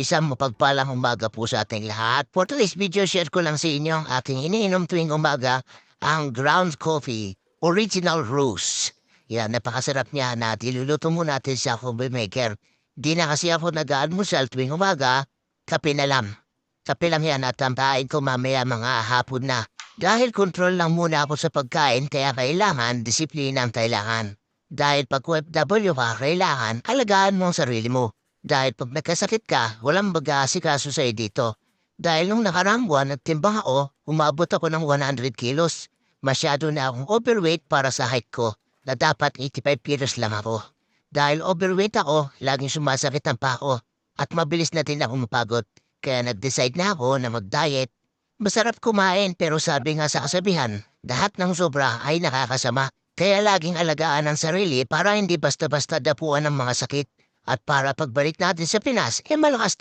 Isang mapagpalang umaga po sa ating lahat. For today's video, share ko lang sa inyo ang ating iniinom tuwing umaga, ang ground coffee, original roast. Yan, napakasarap niya na iluluto mo natin sa coffee maker. Di na kasi ako nag-aalmusal tuwing umaga, kape na lang. Kape lang yan at tampain ko mamaya mga hapon na. Dahil control lang muna ako sa pagkain kaya kailangan disiplina ang kailangan. Dahil pag OFW ka, kailangan alagaan mo ang sarili mo. Dahil pag nagkasakit ka, walang mag-aasikaso sa'yo dito. Dahil nung nakaraang buwan nagtimbang ako, umabot ako ng 100 kilos. Masyado na akong overweight para sa height ko, na dapat 85 kilos lang ako. Dahil overweight ako, laging sumasakit ang pako. At mabilis na din ako mapagod. Kaya nag-decide na ako na mag-diet. Masarap kumain pero sabi nga sa kasabihan, lahat ng sobra ay nakakasama. Kaya laging alagaan ang sarili para hindi basta-basta dapuan ng mga sakit. At para pagbalik natin sa Pinas, malakas